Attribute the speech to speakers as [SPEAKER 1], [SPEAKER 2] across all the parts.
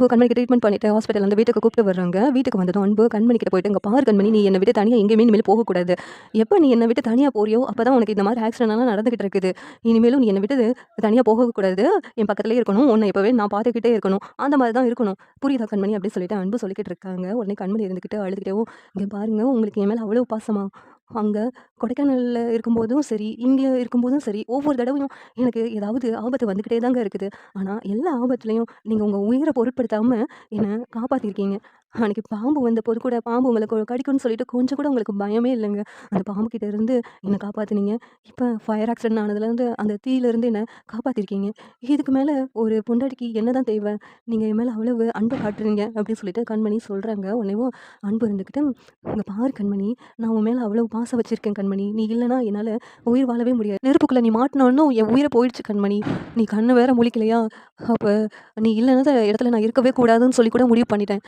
[SPEAKER 1] இப்போ கண்மணிக்கு ட்ரீட்மெண்ட் பண்ணிட்டு ஹாஸ்பிட்டல் வந்து வீட்டுக்கு கூப்பிட்டு வர்றாங்க. வீட்டுக்கு வந்ததும் அன்பு கண்மணி கிட்ட போயிட்டு, "இங்க பாரு கண்மணி, நீ என்ன விட்டு தனியா எங்கேயுமே இனிமேல் போகக்கூடாது. எப்ப நீ என்ன விட்டு தனியா போறியோ, அப்பதான் உனக்கு இந்த மாரி ஆக்சிடென்ட்லாம் நடந்துகிட்டு இருக்குது. இனிமேலும் நீ என்ன விட்டு தனியா போகக்கூடாது. என் பக்கத்திலேயே இருக்கணும். உன்னை எப்பவே நான் பார்த்துக்கிட்டே இருக்கணும். அந்த மாரி தான் இருக்கணும். புரியுதா கண்மணி?" அப்படின்னு சொல்லிட்டு அன்பு சொல்லிக்கிட்டு இருக்காங்க. உடனே கண்மணி இருந்துகிட்டு அழுதுகிட்டேவும், "இங்க பாருங்க, உங்களுக்கு என் மேல அவ்வளோ பாசமா? அங்க கொடைக்கானல்ல இருக்கும்போதும் சரி, இங்க இருக்கும்போதும் சரி, ஒவ்வொரு தடவையும் எனக்கு ஏதாவது ஆபத்து வந்துகிட்டே தாங்க இருக்குது. ஆனா எல்லா ஆபத்துலயும் நீங்க உங்க உயிர பொருட்படுத்தாம என்ன காப்பாத்தியிருக்கீங்க. அன்னைக்கு பாம்பு வந்தபோது கூட பாம்பு உங்கள கடிக்கும்னு சொல்லிட்டு கொஞ்சம் கூட உங்களுக்கு பயமே இல்லங்க. அந்த பாம்பு கிட்ட இருந்து என்ன காப்பாத்துனீங்க. இப்ப ஃபயர் ஆக்சிடென்ட் ஆனதுலேருந்து அந்த தீயிலருந்து என்ன காப்பாத்தியிருக்கீங்க. இதுக்கு மேல ஒரு பொண்டாட்டிக்கு என்னதான் தேவை? நீங்க என் மேல அவ்வளவு அன்ப காட்டுறீங்க." அப்படின்னு சொல்லிட்டு கண்மணி சொல்றாங்க. உடனேவும் அன்பு இருந்துகிட்டு, "இங்க பாரு கண்மணி, நான் உன் மேல அவ்வளவு பாசம் வச்சிருக்கேன் கண்மணி. நீ இல்லன்னா என்னால உயிர் வாழவே முடியாது. நெருப்புக்குள்ள நீ மாட்டுனோன்னும் என் உயிரே போயிடுச்சு கண்மணி. நீ கண்ணு வேற முழிக்கலையா? அப்ப நீ இல்லாத இடத்துல நான் இருக்கவே கூடாதுன்னு சொல்லி கூட முடிவு பண்ணிட்டேன்."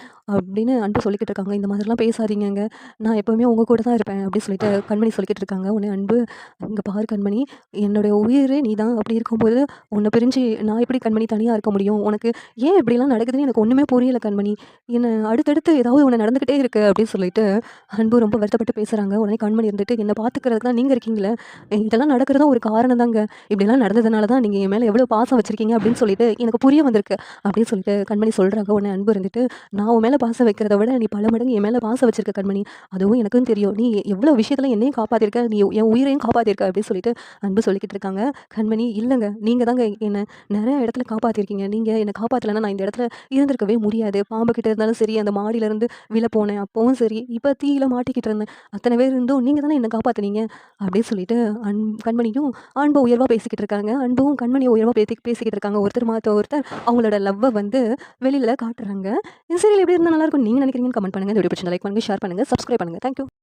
[SPEAKER 1] அப்படின்னு அன்பு சொல்லிக்கிட்டு இருக்காங்க. "இந்த மாதிரிலாம் பேசாதீங்கங்க. நான் எப்பவுமே உங்க கூட தான் இருப்பேன்." அப்படின்னு சொல்லிட்டு கண்மணி சொல்லிக்கிட்டு இருக்காங்க. உடனே அன்பு, "இங்க பாரு கண்மணி, என்னுடைய உயிரே நீதான். அப்படி இருக்கும்போது உன்ன பிரிஞ்சு நான் எப்படி கண்மணி தனியா இருக்க முடியும்? உனக்கு ஏன் இப்படிலாம் நடக்குதுன்னு எனக்கு ஒண்ணுமே புரியல கண்மணி. என்ன அடுத்தடுத்து ஏதாவது ஒண்ணு நடந்துகிட்டே இருக்கு." அப்படின்னு சொல்லிட்டு அன்பு ரொம்ப வருத்தப்பட்டு பேசுறாங்க. உடனே கண்மணி இருந்துட்டு, "என்ன பார்த்துக்கிறதுக்கு தான் நீங்க இருக்கீங்களே. இதெல்லாம் நடக்கிறதும் ஒரு காரணம் தாங்க. இப்படிலாம் நடந்ததுனால தான் நீங்க என் மேல எவ்வளோ பாசம் வச்சிருக்கீங்க அப்படின்னு சொல்லிட்டு எனக்கு புரிய வந்திருக்கு." அப்படின்னு சொல்லிட்டு கண்மணி சொல்றாங்க. உடனே அன்பு இருந்துட்டு, "நான் உன் மேல பாசம் வைக்கிறத விட நீ பல மடங்கு என் மேல பாசம் வச்சிருக்க கண்மணி. அதுவும் எனக்கும் தெரியும். நீ எவ்வளோ விஷயத்துல என்னையும் காப்பாத்திருக்க. நீ என் உயிரையும் காப்பாத்திருக்க." அப்படின்னு சொல்லிட்டு அன்பு சொல்லிக்கிட்டு இருக்காங்க. கண்மணி, "இல்லங்க. நீங்க தாங்க என்ன நெறைய இடத்துல காப்பாத்திருக்கீங்க. நீங்க என்ன காப்பாத்தலன்னா நான் இந்த இடத்துல இருந்திருக்கவே முடியாது. பாம்பு கிட்ட இருந்தாலும் சரி, அந்த மாடியிலருந்து விழ போனேன். அப்பவும் சரி, இப்ப தீயில மாட்டிக்கிட்டு இருந்தேன். அத்தன பேர் இருந்தும் நீங்க தானே என்ன காப்பாத்துனீங்க." அப்படின்னு சொல்லிட்டு கண்மணியும் அன்ப உயர்வா பேசிக்கிட்டு இருக்காங்க. அன்பும் கண்மணிய உயர்வா பேசிக்கிட்டு இருக்காங்க. ஒருத்தர் மாத்த ஒருத்தர் அவங்களோட லவ்வ வந்து வெளியில காட்டுறாங்க. இந்த சீரியல் எப்படி இருந்தா நல்லாருக்கும்னு நீங்க நினைக்கிறீங்கன்னு கமெண்ட் பண்ணுங்க. இந்த வீடியோ பிடிச்சிருந்தா லைக் பண்ணுங்க, ஷேர் பண்ணுங்க, சப்ஸ்கிரைப் பண்ணுங்க. Thank you.